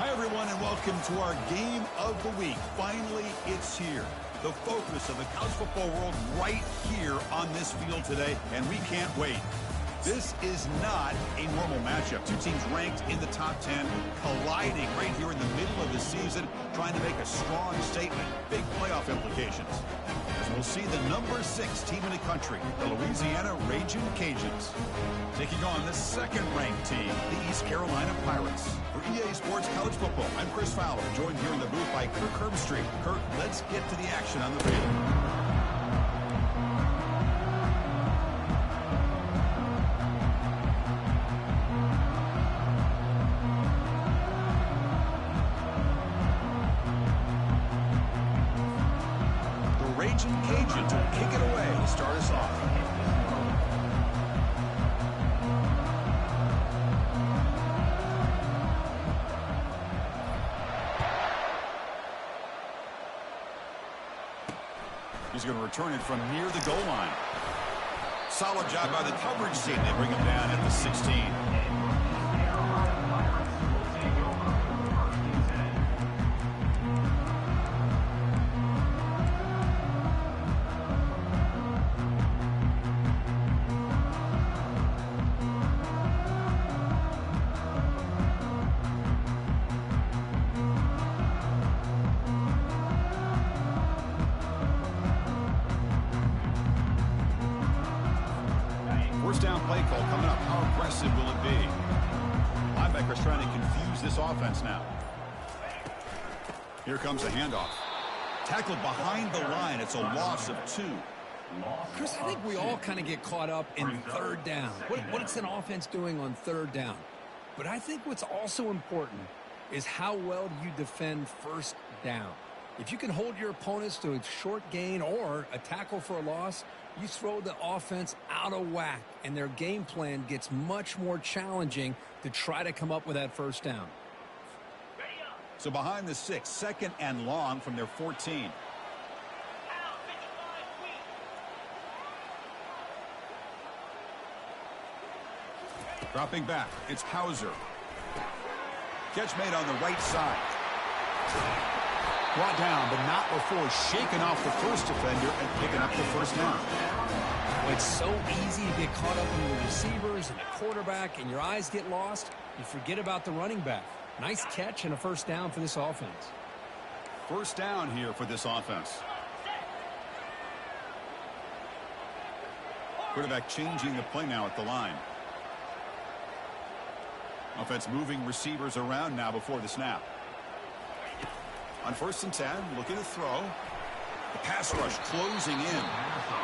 Hi, everyone, and welcome to our game of the week. Finally, it's here. The focus of the college football world right here on this field today, and we can't wait. This is not a normal matchup. Two teams ranked in the top 10, colliding right here in the middle of the season, trying to make a strong statement. Big playoff implications. As we'll see the number 6 team in the country, the Louisiana Ragin' Cajuns, taking on the second-ranked team, the East Carolina Pirates. For EA Sports College Football, I'm Chris Fowler, joined here in the booth by Kirk Herbstreit. Kirk, let's get to the action on the field. Cajuns will kick it away to start us off. He's going to return it from near the goal line. Solid job by the coverage team. They bring him down at the 16. First down play call coming up. How aggressive will it be? Linebackers trying to confuse this offense now. Here comes the handoff. Tackled behind the line. It's a loss of 2. Chris, I think we all kind of get caught up in third down. What's an offense doing on third down? But I think what's also important is how well do you defend first down. If you can hold your opponents to a short gain or a tackle for a loss, you throw the offense out of whack, and their game plan gets much more challenging to try to come up with that first down. So behind the 6, second and long from their 14. Dropping back, it's Hauser. Catch made on the right side. Brought down, but not before shaking off the first defender and picking up the first down. It's so easy to get caught up in the receivers and the quarterback, and your eyes get lost. You forget about the running back. Nice catch and a first down for this offense. First down here for this offense. Quarterback changing the play now at the line. Offense moving receivers around now before the snap. On 1st and 10, looking to throw. The pass rush closing in.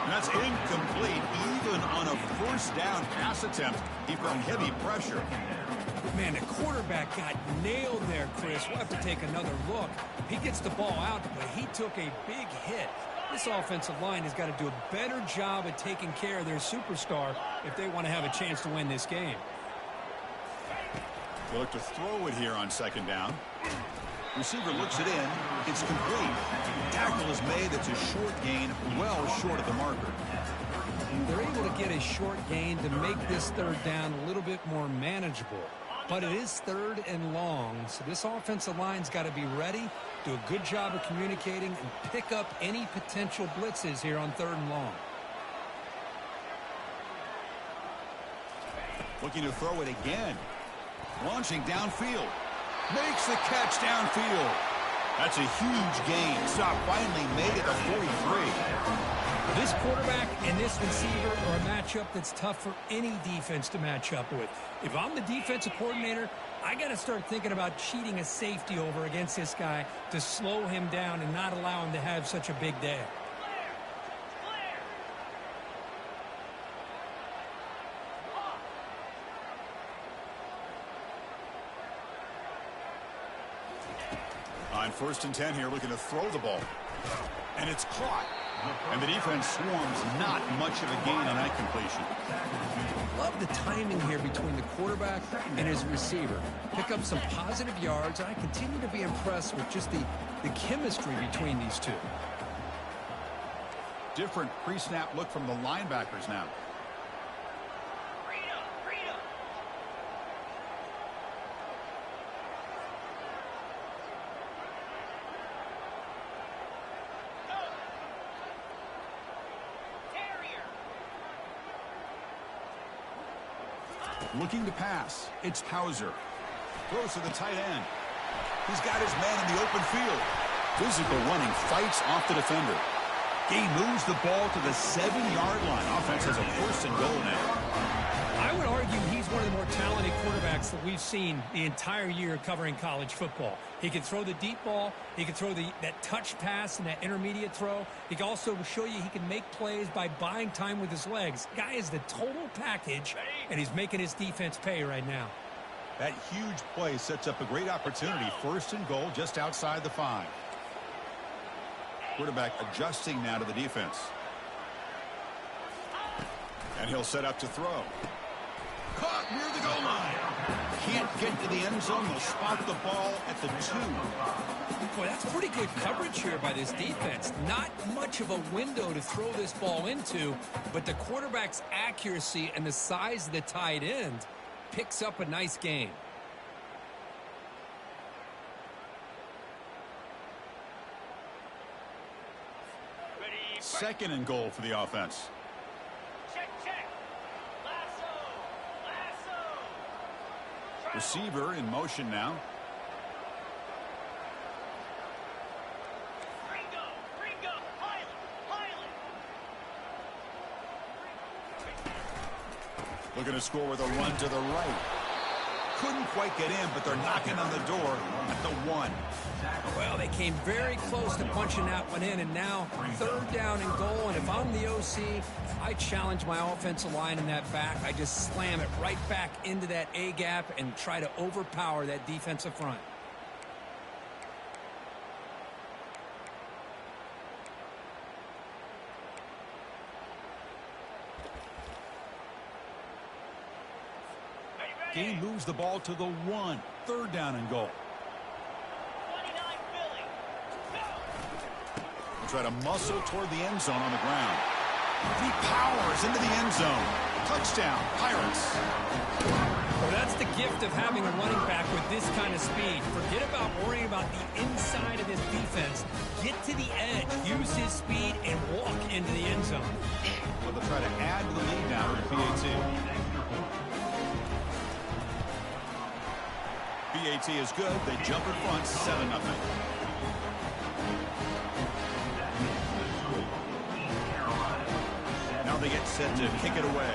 And that's incomplete. Even on a first down pass attempt, he felt heavy pressure. Man, the quarterback got nailed there, Chris. We'll have to take another look. He gets the ball out, but he took a big hit. This offensive line has got to do a better job at taking care of their superstar if they want to have a chance to win this game. They'll look to throw it here on second down. Receiver looks it in. It's complete. Tackle is made. It's a short gain, well short of the marker. They're able to get a short gain to make this third down a little bit more manageable. But it is third and long, so this offensive line's got to be ready, do a good job of communicating, and pick up any potential blitzes here on third and long. Looking to throw it again. Launching downfield. Makes the catch downfield. That's a huge gain. Stop finally made it to 43. This quarterback and this receiver are a matchup that's tough for any defense to match up with. If I'm the defensive coordinator, I got to start thinking about cheating a safety over against this guy to slow him down and not allow him to have such a big day. On 1st and 10 here, looking to throw the ball. And it's caught. And the defense swarms, not much of a gain on that completion. Love the timing here between the quarterback and his receiver. Pick up some positive yards. I continue to be impressed with just the chemistry between these two. Different pre-snap look from the linebackers now. Looking to pass. It's Hauser. Throws to the tight end. He's got his man in the open field. Physical running, fights off the defender. He moves the ball to the 7-yard line. Offense has a 1st and goal now. I would argue he's one of the more talented quarterbacks that we've seen the entire year covering college football. He can throw the deep ball. He can throw that touch pass and that intermediate throw. He can also show you he can make plays by buying time with his legs. Guy is the total package, and he's making his defense pay right now. That huge play sets up a great opportunity. 1st and goal just outside the 5. Quarterback adjusting now to the defense. And he'll set up to throw. Caught near the goal line. Can't get to the end zone. They'll spot the ball at the 2. Boy, that's pretty good coverage here by this defense. Not much of a window to throw this ball into, but the quarterback's accuracy and the size of the tight end picks up a nice game. 2nd and goal for the offense. Check. Lasso. Receiver in motion now. Ringo. Highland. Looking to score with a run to the right. Couldn't quite get in, but they're knocking on the door at the 1. Well, they came very close to punching that one in, and now 3rd down and goal. And if I'm the OC, I challenge my offensive line in that back. I just slam it right back into that A-gap and try to overpower that defensive front. Gain moves the ball to the 1. 3rd down and goal. 29 Philly. They try to muscle toward the end zone on the ground. He powers into the end zone. Touchdown, Pirates. Well, that's the gift of having a running back with this kind of speed. Forget about worrying about the inside of this defense. Get to the edge, use his speed, and walk into the end zone. Well, they'll try to add to the lead now with PAT. PAT is good. They jump in front, 7-0. Now they get set to kick it away.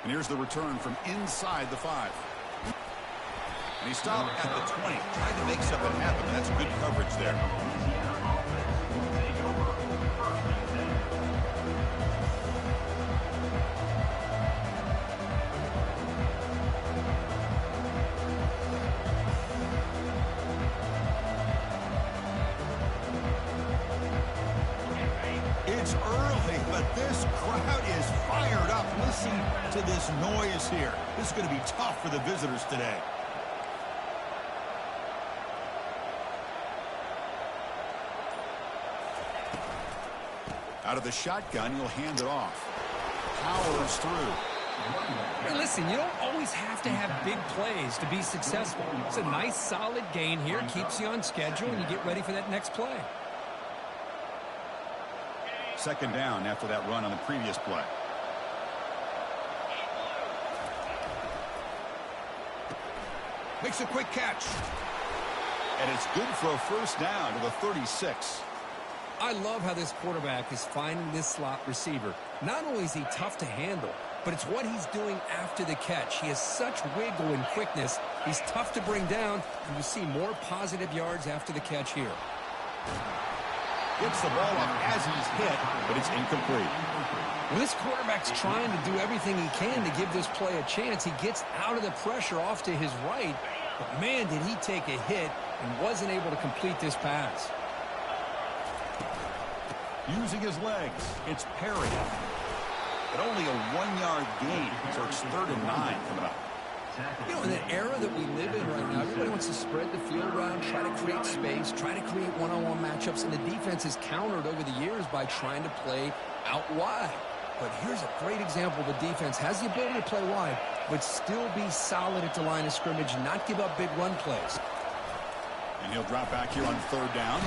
And here's the return from inside the 5. And he stopped at the 20. Tried to make something happen. That's good coverage there. It's early, but this crowd is fired up. Listen to this noise here. This is going to be tough for the visitors today. Out of the shotgun, he'll hand it off. Powers through. Hey, listen, you don't always have to have big plays to be successful. It's a nice, solid gain here. Keeps you on schedule, and you get ready for that next play. 2nd down after that run on the previous play. Makes a quick catch. And it's good for a 1st down to the 36. I love how this quarterback is finding this slot receiver. Not only is he tough to handle, but it's what he's doing after the catch. He has such wiggle and quickness. He's tough to bring down, and you see more positive yards after the catch here. Gets the ball up as he's hit, but it's incomplete. When this quarterback's trying to do everything he can to give this play a chance, he gets out of the pressure off to his right. But, man, did he take a hit and wasn't able to complete this pass. Using his legs, it's Perry. But only a 1-yard gain, so it's 3rd and 9 coming up. You know, in the era that we live in right now, everybody wants to spread the field around, try to create space, try to create one-on-one matchups, and the defense is countered over the years by trying to play out wide. But here's a great example. The defense has the ability to play wide, but still be solid at the line of scrimmage and not give up big run plays. And he'll drop back here on third down.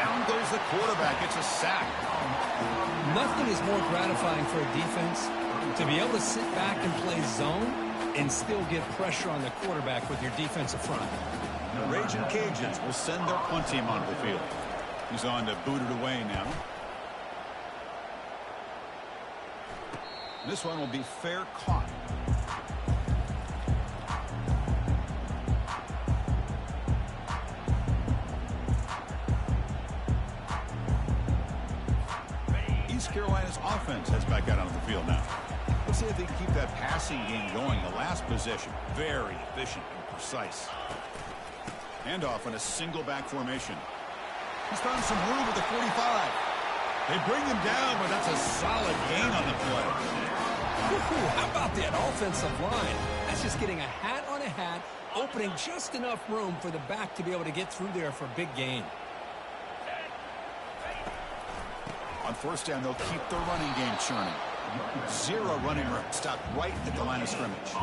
Down goes the quarterback. It's a sack. Nothing is more gratifying for a defense to be able to sit back and play zone and still get pressure on the quarterback with your defensive front. The Raging Cajuns will send their punt team onto the field. He's on to boot it away now. This one will be fair caught. East Carolina's offense heads back out onto the field now. Let's see if they can keep that passing game going. The last possession, very efficient and precise. Handoff in a single back formation. He's found some room at the 45. They bring him down, but that's a solid gain on the play. Ooh, how about that offensive line? That's just getting a hat on a hat, opening just enough room for the back to be able to get through there for a big gain. On first down, they'll keep their running game churning. Zero running room. Stop right at the line of scrimmage.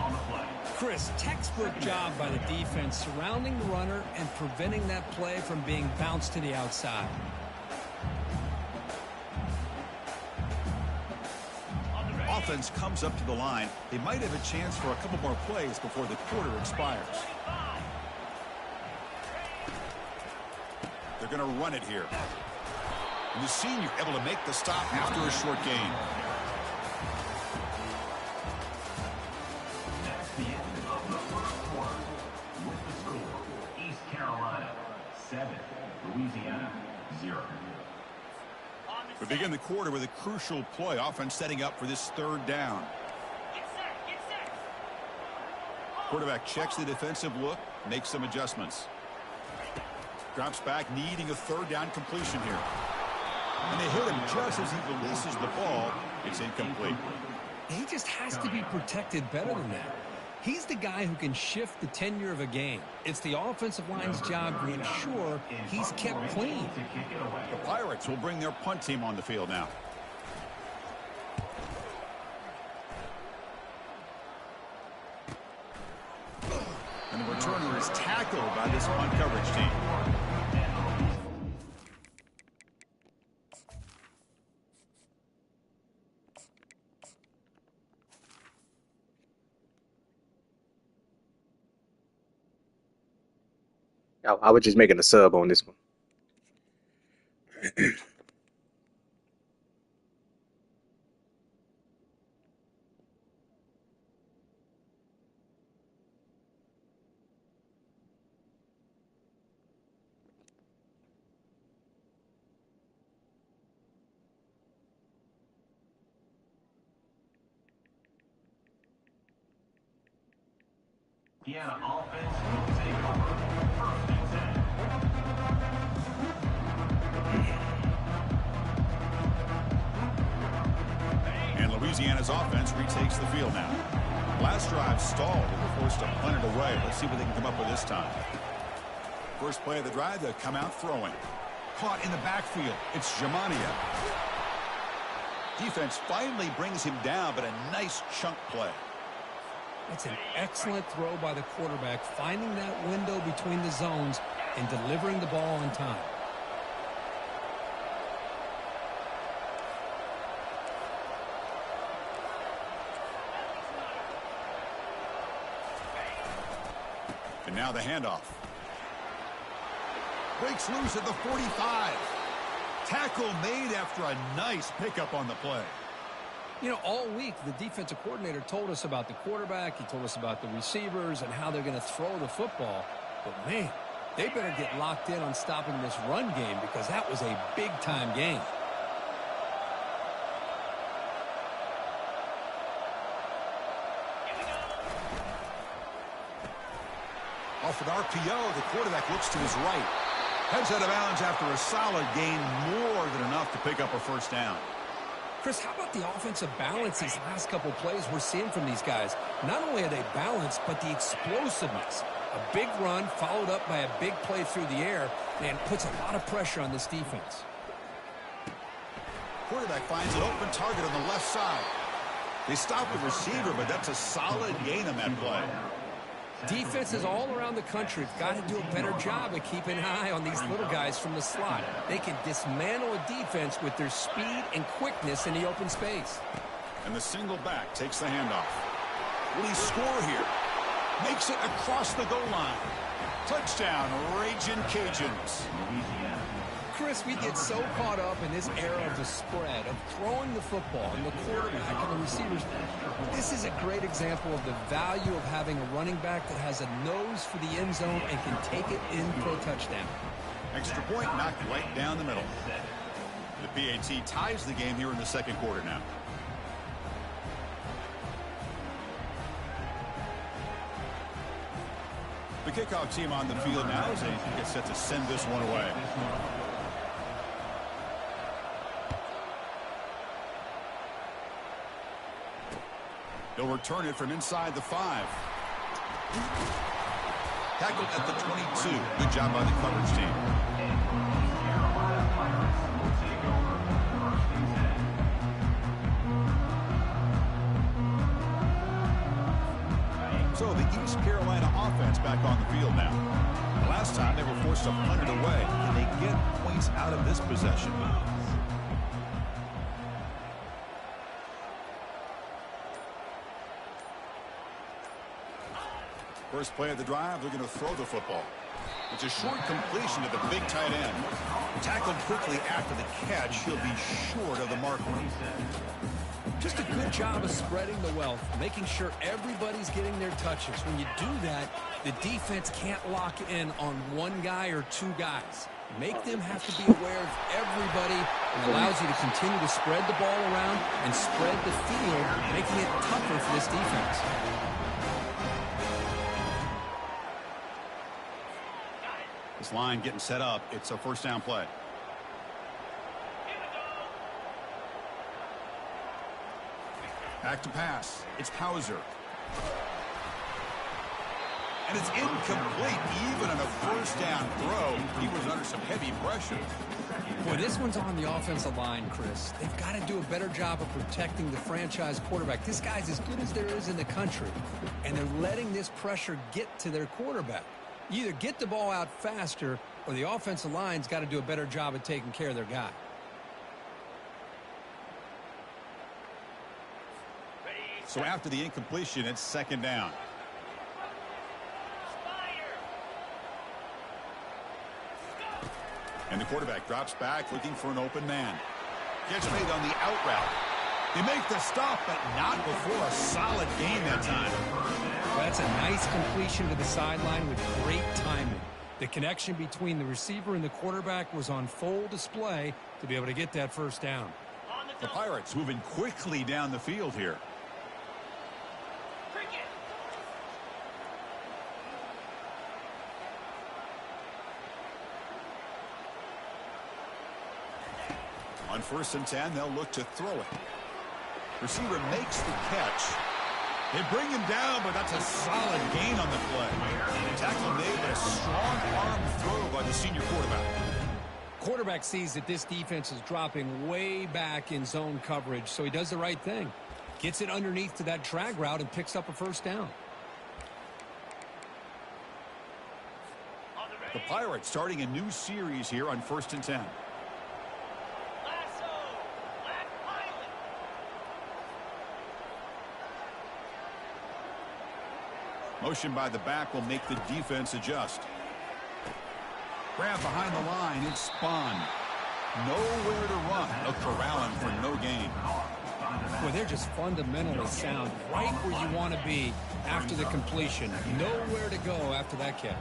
Chris, textbook job by the defense surrounding the runner and preventing that play from being bounced to the outside. Offense comes up to the line. They might have a chance for a couple more plays before the quarter expires. They're going to run it here. And the senior able to make the stop after a short gain. That's the end of the first quarter. With the score, East Carolina 7, Louisiana 0. We begin the quarter with a crucial play. Offense setting up for this third down. Get set, get set. Quarterback checks the defensive look, makes some adjustments. Drops back, needing a third down completion here. And they hit him just as he releases the ball. It's incomplete. He just has to be protected better than that. He's the guy who can shift the tenure of a game. It's the offensive line's job to ensure he's kept clean. The Pirates will bring their punt team on the field now. And the returner is tackled by this punt coverage team. I was just making a sub on this one. Indiana offense will take over. First and 10. And Louisiana's offense retakes the field now. Last drive stalled and were forced to punt it away. Let's see what they can come up with this time. First play of the drive, they'll come out throwing. Caught in the backfield. It's Jamania. Defense finally brings him down, but a nice chunk play. That's an excellent throw by the quarterback, finding that window between the zones and delivering the ball on time. And now the handoff. Breaks loose at the 45. Tackle made after a nice pickup on the play. You know, all week, the defensive coordinator told us about the quarterback. He told us about the receivers and how they're going to throw the football. But, man, they better get locked in on stopping this run game because that was a big-time game. Off an RPO, the quarterback looks to his right. Heads out of bounds after a solid gain, more than enough to pick up a first down. Chris, how about the offensive balance these last couple plays we're seeing from these guys? Not only are they balanced, but the explosiveness. A big run followed up by a big play through the air, man, puts a lot of pressure on this defense. Quarterback finds an open target on the left side. They stop the receiver, but that's a solid gain on that play. Defenses all around the country have got to do a better job of keeping an eye on these little guys from the slot. They can dismantle a defense with their speed and quickness in the open space. And the single back takes the handoff. Will he score here? Makes it across the goal line. Touchdown, Ragin' Cajuns. Chris, we get so caught up in this era of the spread, of throwing the football and the quarterback and the receivers. This is a great example of the value of having a running back that has a nose for the end zone and can take it in for a touchdown. Extra point knocked right down the middle. The PAT ties the game here in the second quarter now. The kickoff team on the field now as they get set to send this one away. They'll return it from inside the 5. Tackled at the 22. Good job by the coverage team. So the East Carolina offense back on the field now. The last time they were forced to punt it away. Can they get points out of this possession? First play of the drive, they're going to throw the football. It's a short completion to the big tight end. Tackled quickly after the catch. He'll be short of the marker. Just a good job of spreading the wealth, making sure everybody's getting their touches. When you do that, the defense can't lock in on one guy or two guys. Make them have to be aware of everybody, and allows you to continue to spread the ball around and spread the field, making it tougher for this defense. This line getting set up. It's a first down play. Back to pass. It's Hauser. And it's incomplete. Even on a first down throw, he was under some heavy pressure. Boy, this one's on the offensive line, Chris. They've got to do a better job of protecting the franchise quarterback. This guy's as good as there is in the country, and they're letting this pressure get to their quarterback. You either get the ball out faster, or the offensive line's got to do a better job of taking care of their guy. So after the incompletion, it's second down. And the quarterback drops back looking for an open man. Gets made on the out route. They make the stop, but not before a solid gain that time. That's a nice completion to the sideline with great timing. The connection between the receiver and the quarterback was on full display to be able to get that first down. The Pirates moving quickly down the field here. On 1st and 10, they'll look to throw it. Receiver makes the catch. They bring him down, but that's a solid gain on the play. Tackle made, but a strong arm throw by the senior quarterback. Quarterback sees that this defense is dropping way back in zone coverage, so he does the right thing. Gets it underneath to that drag route and picks up a first down. The Pirates starting a new series here on 1st and 10. Motion by the back will make the defense adjust. Grab behind the line. It's Spawn. Nowhere to run. They'll corral him for no gain. Boy, they're just fundamentally sound. Right where you want to be after the completion. Nowhere to go after that catch.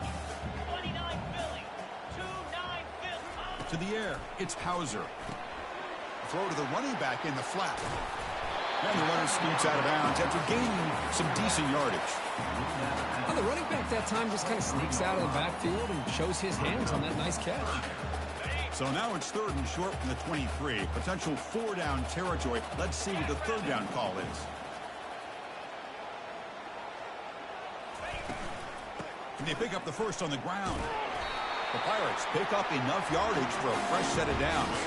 To the air. It's Hauser. Throw to the running back in the flat. And the runner scoots out of bounds after gaining some decent yardage. Well, the running back that time just kind of sneaks out of the backfield and shows his hands on that nice catch. So now it's 3rd and short from the 23. Potential 4-down territory. Let's see what the 3rd down call is. Can they pick up the first on the ground? The Pirates pick up enough yardage for a fresh set of downs.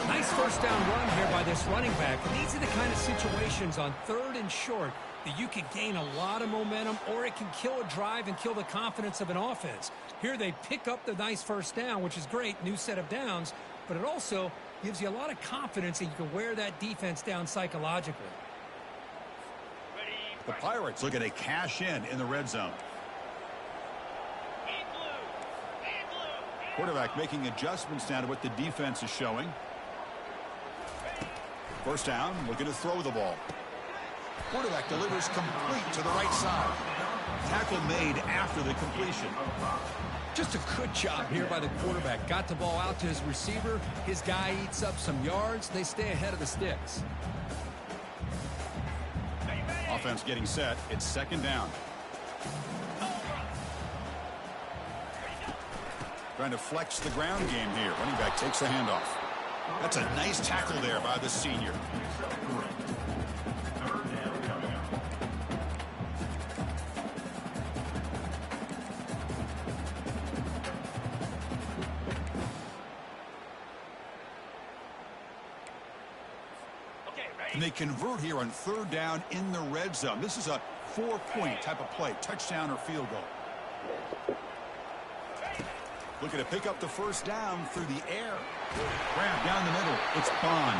Nice first down run here by this running back. And these are the kind of situations on 3rd and short that you can gain a lot of momentum, or it can kill a drive and kill the confidence of an offense. Here they pick up the nice first down, which is great, new set of downs, but it also gives you a lot of confidence that you can wear that defense down psychologically. The Pirates looking to cash in the red zone. Quarterback making adjustments now to what the defense is showing. First down, looking to throw the ball. Quarterback delivers complete to the right side. Tackle made after the completion. Just a good job here by the quarterback. Got the ball out to his receiver. His guy eats up some yards. They stay ahead of the sticks. Offense getting set. It's second down. Trying to flex the ground game here. Running back takes the handoff. That's a nice tackle there by the senior. And they convert here on third down in the red zone. This is a 4-point type of play, touchdown or field goal. Looking to pick up the first down through the air. Grab down the middle. It's Bond.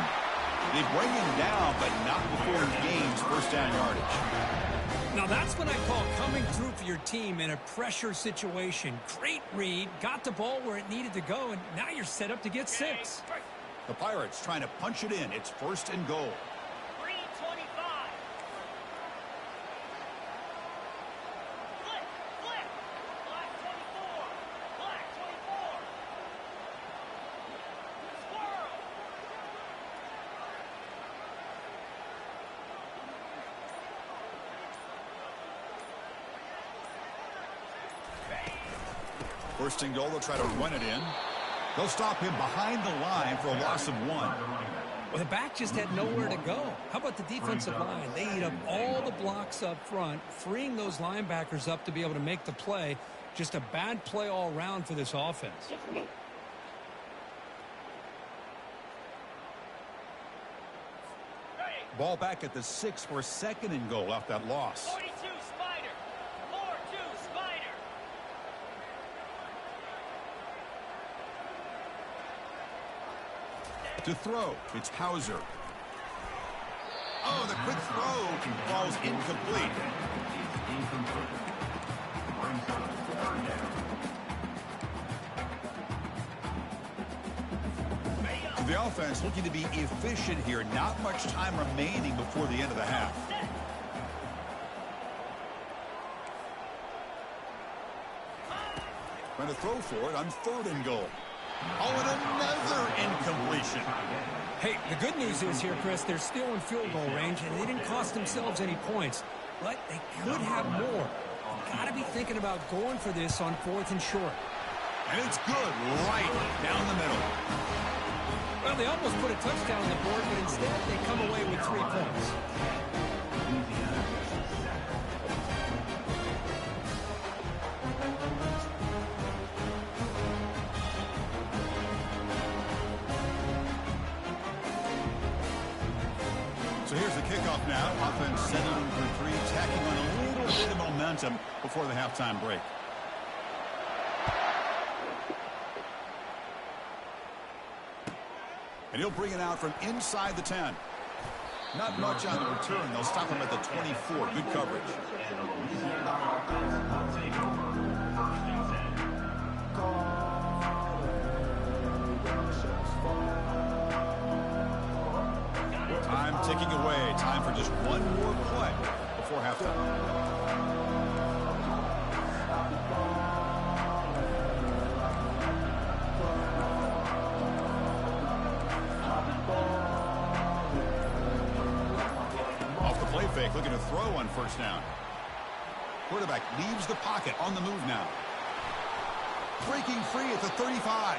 They bring him down, but not before he gains first down yardage. Now that's what I call coming through for your team in a pressure situation. Great read, got the ball where it needed to go, and now you're set up to get 6. The Pirates trying to punch it in. It's first and goal. First and goal, they'll try to run it in. They'll stop him behind the line for a loss of 1. Well, the back just had nowhere to go. How about the defensive line? They eat up all the blocks up front, freeing those linebackers up to be able to make the play. Just a bad play all around for this offense. Ball back at the 6 for a second and goal off that loss. 42 Spider. 4-2 Spider. To throw, it's Hauser. Oh, the quick throw falls incomplete. The offense looking to be efficient here. Not much time remaining before the end of the half. Trying to throw for it on third and goal. Oh, and another incompletion. Hey, the good news is here, Chris, they're still in field goal range, and they didn't cost themselves any points. But they could have more. Got to be thinking about going for this on 4th and short. And it's good right down the middle. Well, they almost put a touchdown on the board, but instead they come away with 3 points. So here's the kickoff now. Offense settling for 3, tacking on a little bit of momentum before the halftime break. And he'll bring it out from inside the 10. Not much on the return. They'll stop him at the 24. Good coverage. Time ticking away. Time for just one more play before halftime. Play fake, looking to throw on first down. Quarterback leaves the pocket on the move now. Breaking free at the 35.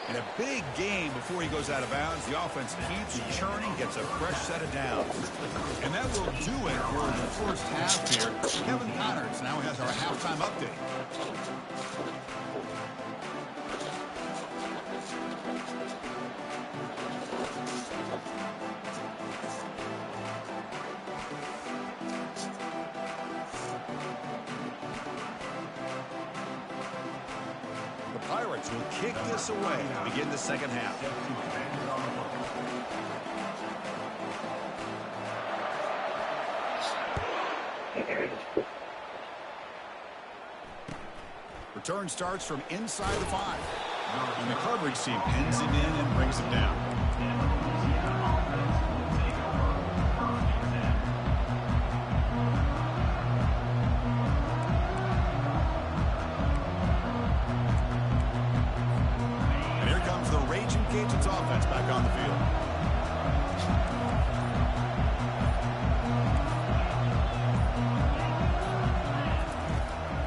And a big game before he goes out of bounds. The offense keeps churning, gets a fresh set of downs. And that will do it for the first half here. Kevin Connors now has our halftime update. The Pirates will kick this away to begin the second half. Return starts from inside the 5. And the coverage team pins him in and brings him down. And here comes the Raging Cajuns offense back on the field.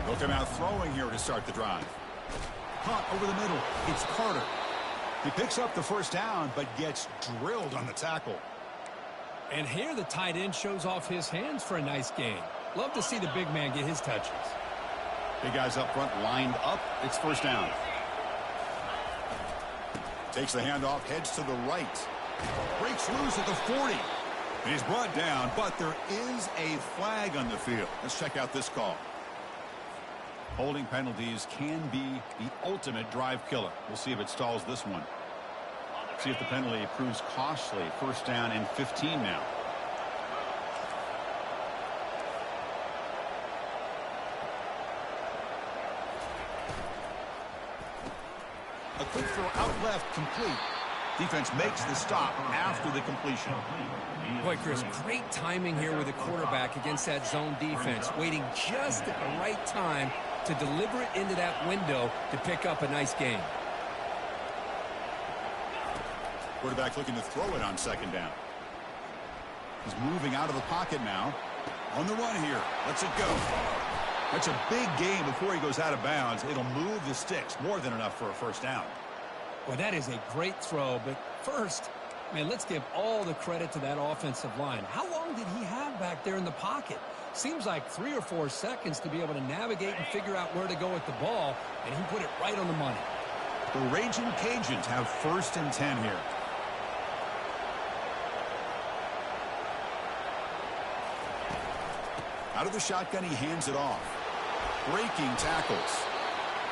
They'll come out throwing here to start the drive. Caught over the middle. It's Carter. He picks up the first down, but gets drilled on the tackle. And here the tight end shows off his hands for a nice gain. Love to see the big man get his touches. Big guys up front lined up. It's first down. Takes the handoff, heads to the right. Breaks loose at the 40. And he's brought down, but there is a flag on the field. Let's check out this call. Holding penalties can be the ultimate drive killer. We'll see if it stalls this one. See if the penalty proves costly. First down and 15 now. A quick throw out left, complete. Defense makes the stop after the completion. Boy, Chris, great timing here with the quarterback against that zone defense, waiting just at the right time to deliver it into that window to pick up a nice gain. Quarterback looking to throw it on second down. He's moving out of the pocket now. On the run here. Lets it go. That's a big gain before he goes out of bounds. It'll move the sticks. More than enough for a first down. Well, that is a great throw. But first, man, let's give all the credit to that offensive line. How long did he have back there in the pocket? Seems like 3 or 4 seconds to be able to navigate and figure out where to go with the ball. And he put it right on the money. The Raging Cajuns have first and 10 here. Out of the shotgun, he hands it off. Breaking tackles.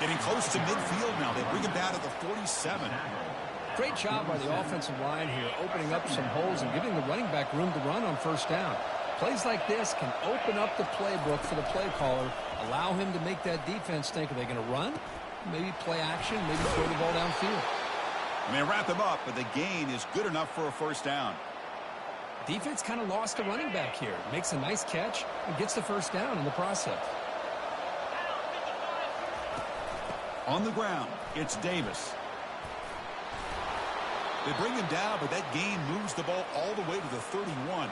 Getting close to midfield now. They bring him down at the 47. Great job by the offensive line here, opening up some holes and giving the running back room to run on first down. Plays like this can open up the playbook for the play caller, allow him to make that defense think, are they going to run? Maybe play action, maybe throw the ball downfield. And they wrap him up, but the gain is good enough for a first down. Defense kind of lost a running back here. Makes a nice catch and gets the first down in the process. On the ground, it's Davis. They bring him down, but that gain moves the ball all the way to the 31.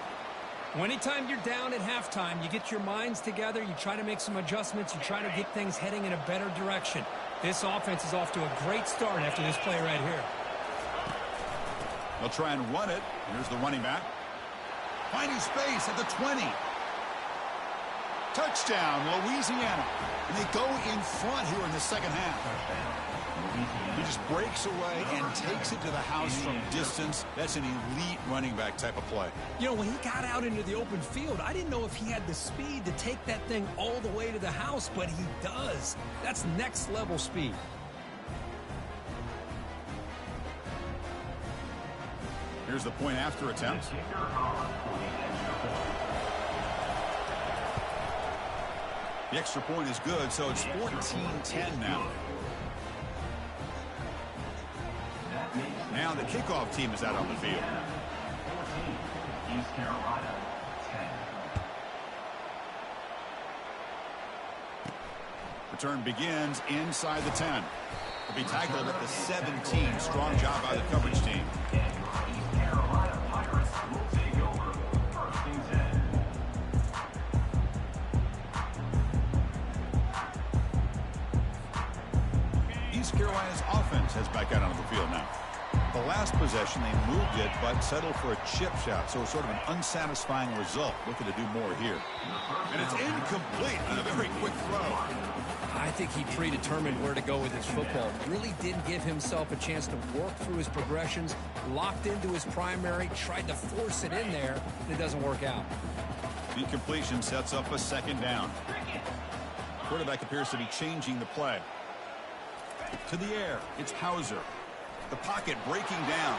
Anytime you're down at halftime, you get your minds together, you try to make some adjustments, you try to get things heading in a better direction. This offense is off to a great start after this play right here. They'll try and run it. Here's the running back. Finding space at the 20. Touchdown, Louisiana. And they go in front here in the second half. He just breaks away and takes it to the house from distance. That's an elite running back type of play. You know, when he got out into the open field, I didn't know if he had the speed to take that thing all the way to the house, but he does. That's next level speed. Here's the point after attempt. The extra point is good, so it's 14-10 now. Now the kickoff team is out on the field. East Carolina, 10. Return begins inside the 10. He'll be tackled at the 17. Strong job by the coverage team. East Carolina Pirates will take over first and 10. East Carolina's offense heads back out onto the field now. The last possession, they moved it, but settled for a chip shot, so it's sort of an unsatisfying result. Looking to do more here. And it's incomplete on a very quick throw. I think he predetermined where to go with his football. Really didn't give himself a chance to work through his progressions, locked into his primary, tried to force it in there, and it doesn't work out. The incompletion sets up a second down. Quarterback appears to be changing the play. To the air, it's Hauser. The pocket breaking down.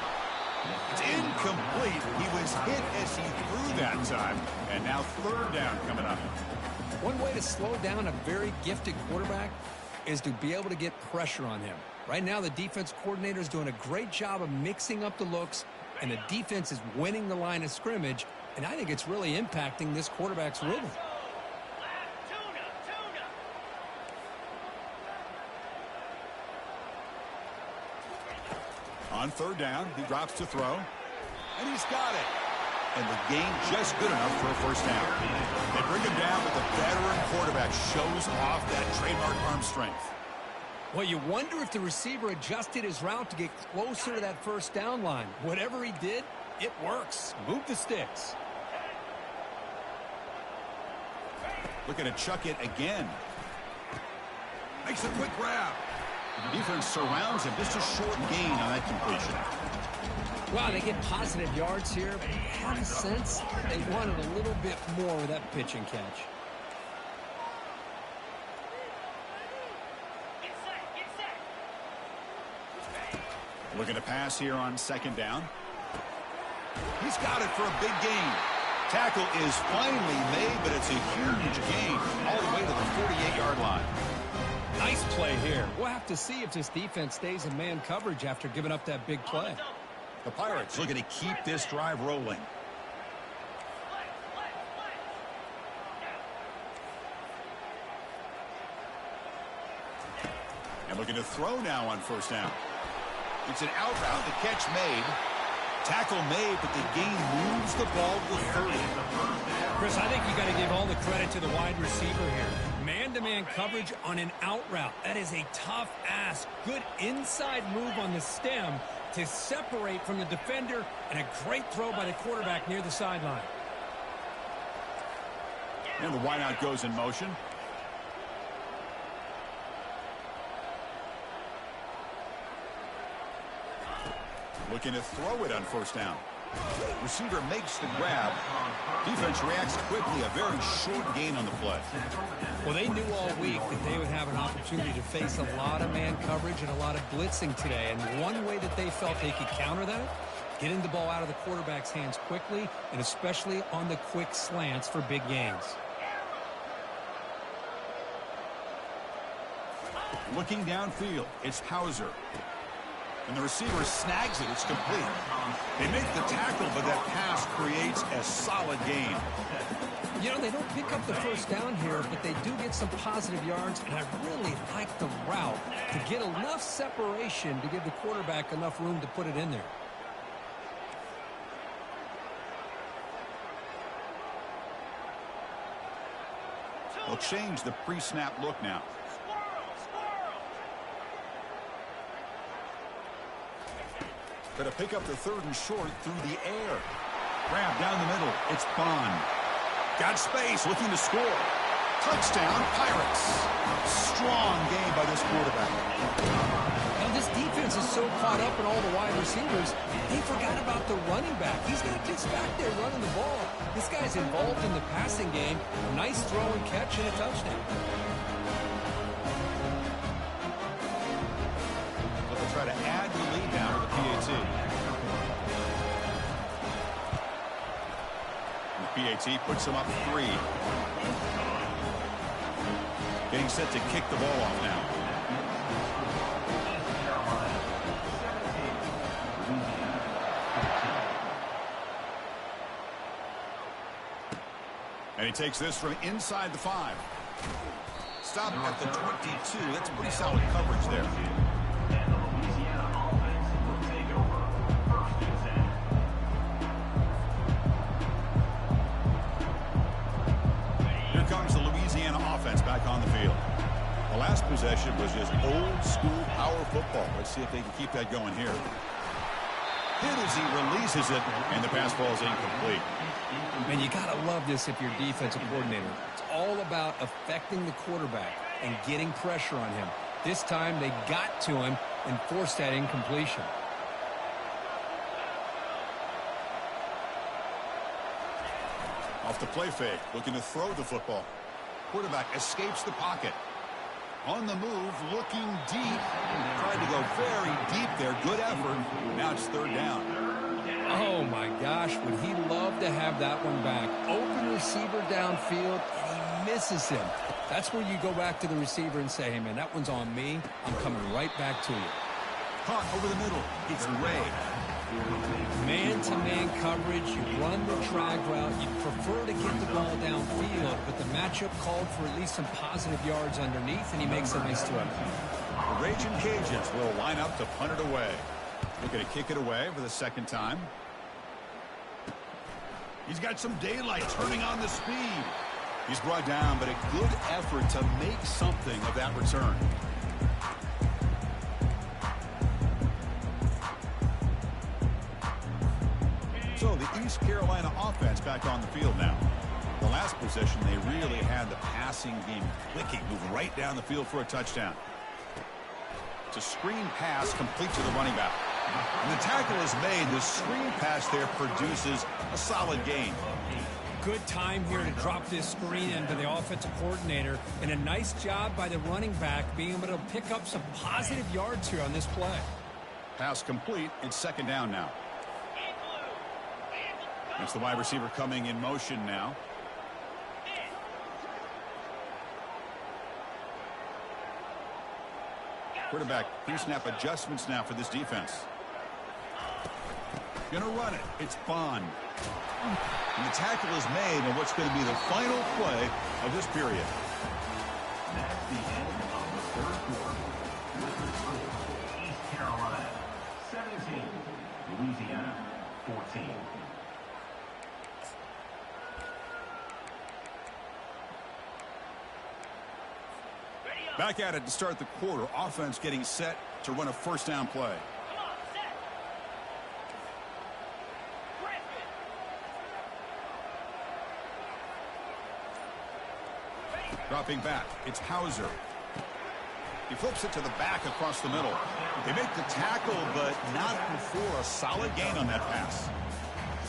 It's incomplete. He was hit as he threw that time. And now third down coming up. One way to slow down a very gifted quarterback is to be able to get pressure on him. Right now, the defense coordinator is doing a great job of mixing up the looks, and the defense is winning the line of scrimmage, and I think it's really impacting this quarterback's rhythm. On third down, he drops to throw, and he's got it. And the gain just good enough for a first down. They bring him down, but the veteran quarterback shows off that trademark arm strength. Well, you wonder if the receiver adjusted his route to get closer to that first down line. Whatever he did, it works. Move the sticks. Looking to chuck it again. Makes a quick grab. The defense surrounds him. Just a short gain on that completion. Wow, they get positive yards here, but I have a sense they wanted a little bit more with that pitch and catch. Looking to pass here on second down. He's got it for a big gain. Tackle is finally made, but it's a huge gain all the way to the 48-yard line. Nice play here. We'll have to see if this defense stays in man coverage after giving up that big play. The Pirates looking to keep this drive rolling. And looking to throw now on first down. It's an out route, the catch made. Tackle made, but the gain moves the ball to the 30. Chris, I think you got to give all the credit to the wide receiver here. Man-to-man coverage on an out route. That is a tough ask. Good inside move on the stem to separate from the defender, and a great throw by the quarterback near the sideline. And the wideout goes in motion. Looking to throw it on first down. Receiver makes the grab. Defense reacts quickly. A very short gain on the play. Well, they knew all week that they would have an opportunity to face a lot of man coverage and a lot of blitzing today. And one way that they felt they could counter that, getting the ball out of the quarterback's hands quickly, and especially on the quick slants for big gains. Looking downfield, it's Hauser. And the receiver snags it. It's complete. They make the tackle, but that pass creates a solid gain. You know, they don't pick up the first down here, but they do get some positive yards, and I really like the route to get enough separation to give the quarterback enough room to put it in there. They'll change the pre-snap look now. Going to pick up the third and short through the air. Grab down the middle. It's Bond. Got space, looking to score. Touchdown, Pirates. Strong game by this quarterback. Now, this defense is so caught up in all the wide receivers, they forgot about the running back. He's not just back there running the ball. This guy's involved in the passing game. A nice throw and catch and a touchdown. Try to add the lead now to the PAT. And the PAT puts them up 3. Getting set to kick the ball off now. And he takes this from inside the 5. Stop at the 22. That's pretty solid coverage there. Back on the field. The last possession was just old school power football. Let's see if they can keep that going here. Hit as he releases it, and the pass ball is incomplete. Man, you got to love this if you're defensive coordinator. It's all about affecting the quarterback and getting pressure on him. This time they got to him and forced that incompletion. Off the play fake, looking to throw the football. Quarterback escapes the pocket. On the move, looking deep. very deep there. Good effort. Now it's third down. Oh, my gosh, would he love to have that one back. Open receiver downfield, and he misses him. That's where you go back to the receiver and say, hey, man, that one's on me. I'm coming right back to you. Caught over the middle. It's Ray. Man-to-man coverage, you run the drag route. You prefer to get the ball downfield, but the matchup called for at least some positive yards underneath, and he makes a nice throw. The Raging Cajuns will line up to punt it away. Looking to kick it away for the second time. He's got some daylight, turning on the speed. He's brought down, but a good effort to make something of that return. So the East Carolina offense back on the field now. The last possession, they really had the passing game clicking, moved right down the field for a touchdown. It's a screen pass complete to the running back. And the tackle is made. The screen pass there produces a solid gain. Good time here to drop this screen into the offensive coordinator, and a nice job by the running back being able to pick up some positive yards here on this play. Pass complete. It's second down now. It's the wide receiver coming in motion now. Quarterback pre-snap adjustments now for this defense. Gonna run it. It's Bond. And the tackle is made on what's going to be the final play of this period. That's the end of the third quarter. With the score, East Carolina 17, Louisiana 14. Back at it to start the quarter. Offense getting set to run a first down play. Come on, set. Dropping back. It's Hauser. He flips it to the back across the middle. They make the tackle, but not before a solid gain on that pass.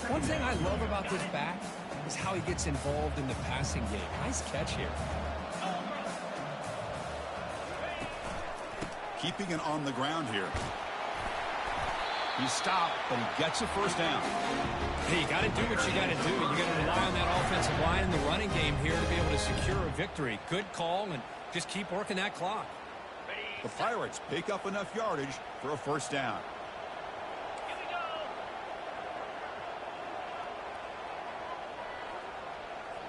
One thing I love about this back is how he gets involved in the passing game. Nice catch here. Keeping it on the ground here. He stopped, but he gets a first down. Hey, you got to do what you got to do. You got to rely on that offensive line in the running game here to be able to secure a victory. Good call, and just keep working that clock. The Pirates pick up enough yardage for a first down. Here we go.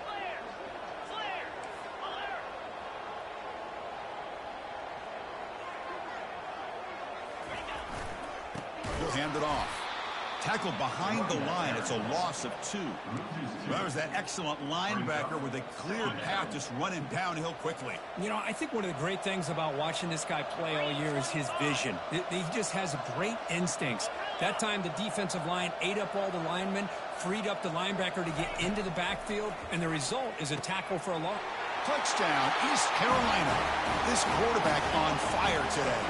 Flare. Flare. Alert. He'll hand it off. Tackled behind the line. It's a loss of 2. Well, there's that excellent linebacker with a clear path just running downhill quickly. You know, I think one of the great things about watching this guy play all year is his vision. He just has great instincts. That time, the defensive line ate up all the linemen, freed up the linebacker to get into the backfield, and the result is a tackle for a loss. Touchdown, East Carolina. This quarterback on fire today.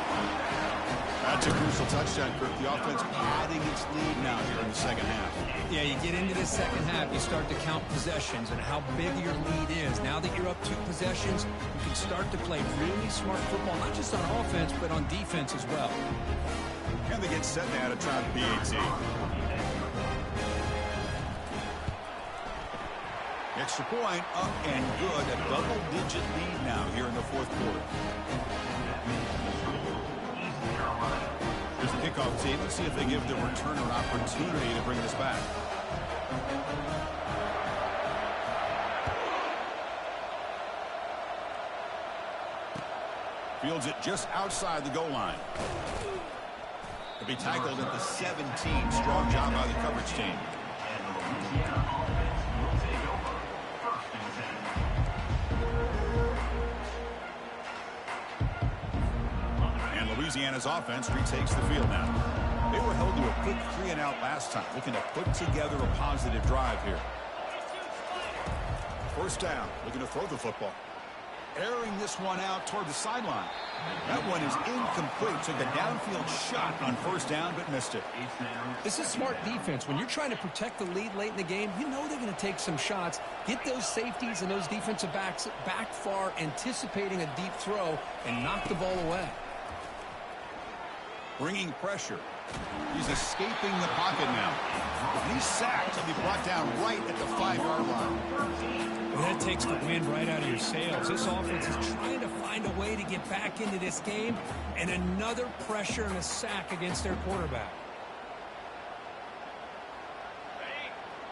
That's a crucial touchdown, Kirk. The offense padding its lead now here in the second half. Yeah, you get into the second half, you start to count possessions and how big your lead is. Now that you're up 2 possessions, you can start to play really smart football, not just on offense, but on defense as well. And they get set now to try the PAT. Extra point, up and good. A double-digit lead now here in the fourth quarter. Here's the kickoff team. Let's see if they give the returner an opportunity to bring this back. Fields it just outside the goal line. To be tackled at the 17. Strong job by the coverage team. And Louisiana's offense retakes the field now. They were held to a quick 3-and-out last time, looking to put together a positive drive here. First down, looking to throw the football. Airing this one out toward the sideline. That one is incomplete. Took a downfield shot on first down, but missed it. This is smart defense. When you're trying to protect the lead late in the game, you know they're going to take some shots. Get those safeties and those defensive backs back far, anticipating a deep throw, and knock the ball away. Bringing pressure. He's escaping the pocket now. And he's sacked. He'll be brought down right at the 5-yard line. Well, that takes the wind right out of your sails. This offense is trying to find a way to get back into this game, and another pressure and a sack against their quarterback.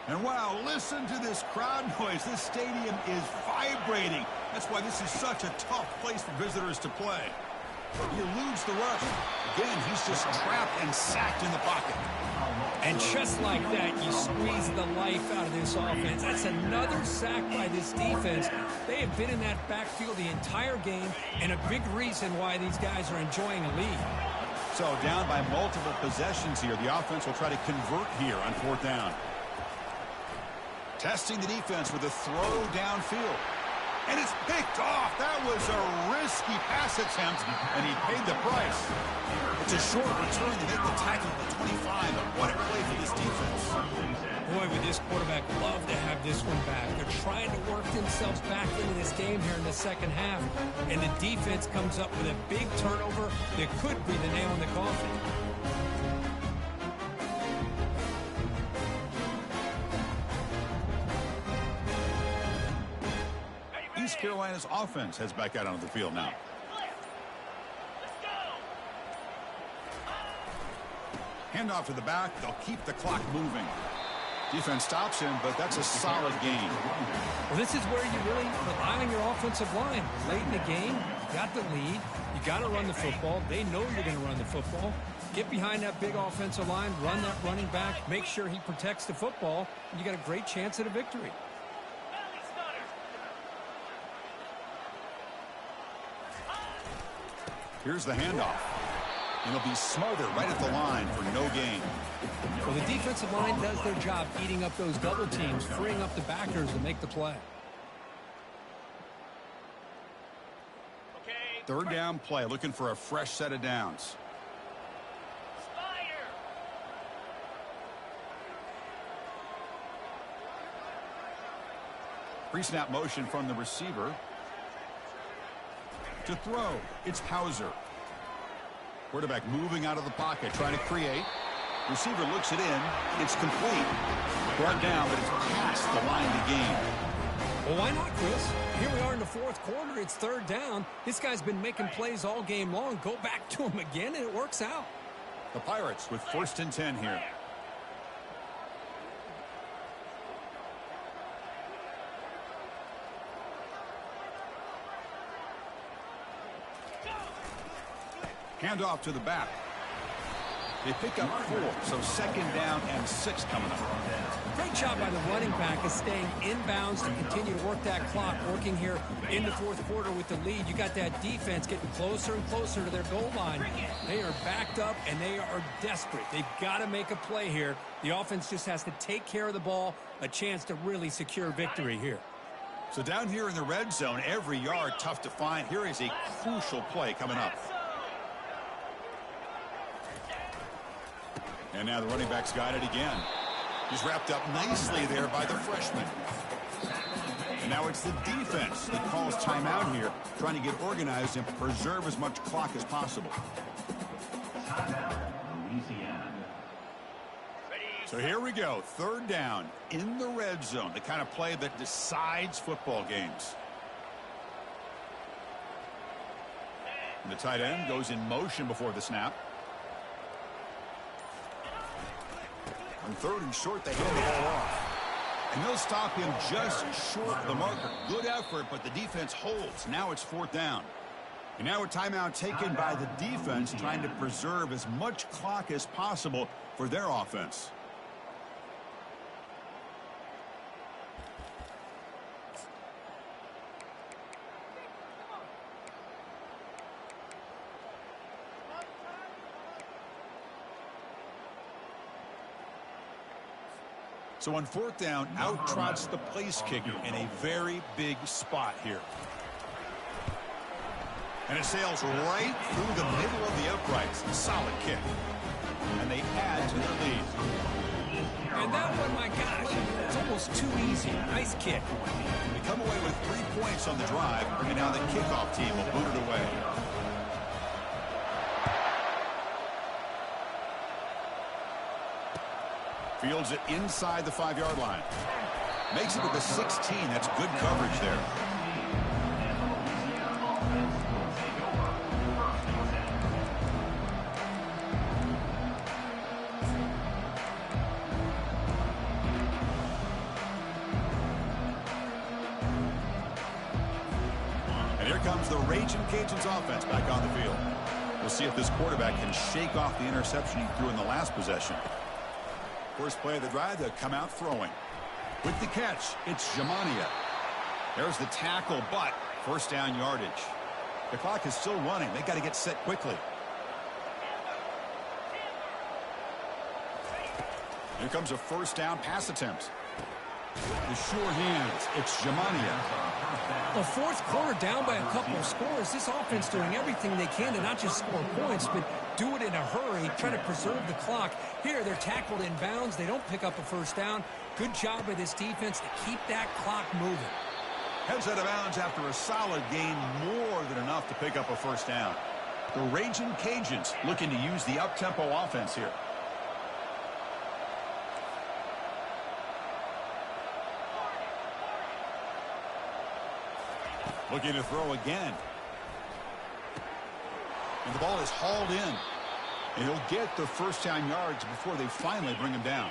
And wow, listen to this crowd noise. This stadium is vibrating. That's why this is such a tough place for visitors to play. He eludes the rush. Again, he's just trapped and sacked in the pocket. And just like that, you squeeze the life out of this offense. That's another sack by this defense. They have been in that backfield the entire game, and a big reason why these guys are enjoying a lead. So down by multiple possessions here. The offense will try to convert here on 4th down. Testing the defense with a throw downfield. And it's picked off. That was a risky pass attempt, and he paid the price. It's a short return to make the tackle at the 25. But what a play for this defense. Boy, would this quarterback love to have this one back. They're trying to work themselves back into this game here in the second half, and the defense comes up with a big turnover that could be the nail in the coffin. East Carolina's offense heads back out onto the field now. Handoff to the back. They'll keep the clock moving. Defense stops him, but that's a solid gain. Well, this is where you really rely on your offensive line. Late in the game, you got the lead. You got to run the football. They know you're going to run the football. Get behind that big offensive line, run that running back, make sure he protects the football, and you got a great chance at a victory. Here's the handoff. And it'll be smothered right at the line for no gain. Well, the defensive line does their job eating up those double teams, freeing up the backers to make the play. 3rd down play, looking for a fresh set of downs. Pre-snap motion from the receiver. To throw, it's Hauser. Quarterback moving out of the pocket, trying to create. Receiver looks it in. It's complete. Brought down, but it's past the line to gain. Well, why not, Chris? Here we are in the 4th quarter. It's 3rd down. This guy's been making plays all game long. Go back to him again, and it works out. The Pirates with 1st and 10 here. Handoff to the back. They pick up 4, so 2nd down and 6 coming up. Great job by the running back of staying inbounds to continue to work that clock, working here in the 4th quarter with the lead. You got that defense getting closer and closer to their goal line. They are backed up, and they are desperate. They've got to make a play here. The offense just has to take care of the ball, a chance to really secure victory here. So down here in the red zone, every yard tough to find. Here is a crucial play coming up. And now the running back's got it again. He's wrapped up nicely there by the freshman. And now it's the defense that calls timeout here, trying to get organized and preserve as much clock as possible. So here we go, 3rd down in the red zone, the kind of play that decides football games. And the tight end goes in motion before the snap. On 3rd and short, they hand the ball off. And they'll stop him just short of the marker. Good effort, but the defense holds. Now it's 4th down. And now a timeout taken by the defense, trying to preserve as much clock as possible for their offense. So on 4th down, out trots the place kicker in a very big spot here. And it sails right through the middle of the uprights. Solid kick. And they add to their lead. And that one, my gosh, it's almost too easy. Nice kick. They come away with 3 points on the drive, and now the kickoff team will boot it away. Fields it inside the 5-yard line. Makes it to the 16. That's good coverage there. And here comes the Raging Cajuns offense back on the field. We'll see if this quarterback can shake off the interception he threw in the last possession. First play of the drive, to come out throwing. With the catch, it's Jamania. There's the tackle, but first down yardage. The clock is still running. They got to get set quickly. Here comes a first down pass attempt. The sure hands, it's Jamania. A fourth quarter down by a couple of scores. This offense doing everything they can to not just score points, but do it in a hurry, try to preserve the clock. Here, they're tackled in bounds. They don't pick up a first down. Good job by this defense to keep that clock moving. Heads out of bounds after a solid gain, more than enough to pick up a first down. The Raging Cajuns looking to use the up-tempo offense here. Looking to throw again. And the ball is hauled in. And he'll get the first down yards before they finally bring him down.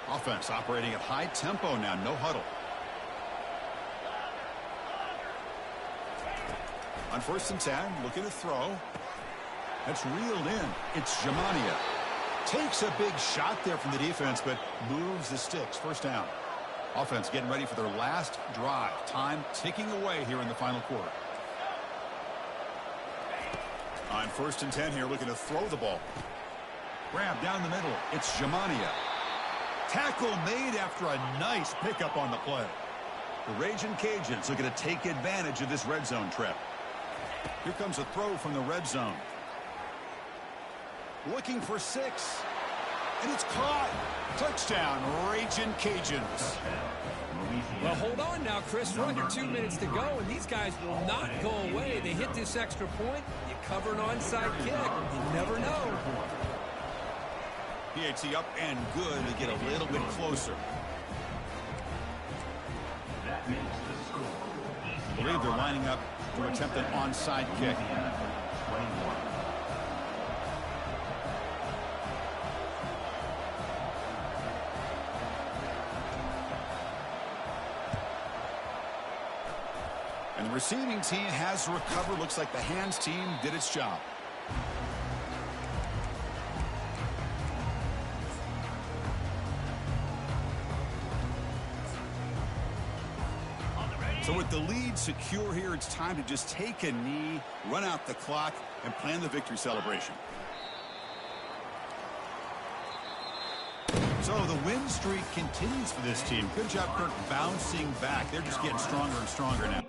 Offense operating at high tempo now, no huddle. On 1st and 10, looking to throw. That's reeled in. It's Jamania. Takes a big shot there from the defense, but moves the sticks. First down. Offense getting ready for their last drive. Time ticking away here in the final quarter. On 1st and 10 here, looking to throw the ball. Grab down the middle. It's Jamania. Tackle made after a nice pickup on the play. The Raging Cajuns looking to take advantage of this red zone trip. Here comes a throw from the red zone. Looking for 6. And it's caught. Touchdown, Raging Cajuns. Well, hold on now, Chris. We're under 2 minutes to go, and these guys will not go away. They hit this extra point. You cover an onside kick. You never know. PAT up and good to get a little bit closer. I believe they're lining up to attempt an onside kick. And the receiving team has recovered. Looks like the hands team did its job. So with the lead secure here, it's time to just take a knee, run out the clock, and plan the victory celebration. So the win streak continues for this team. Good job, Kirk, bouncing back. They're just getting stronger and stronger now.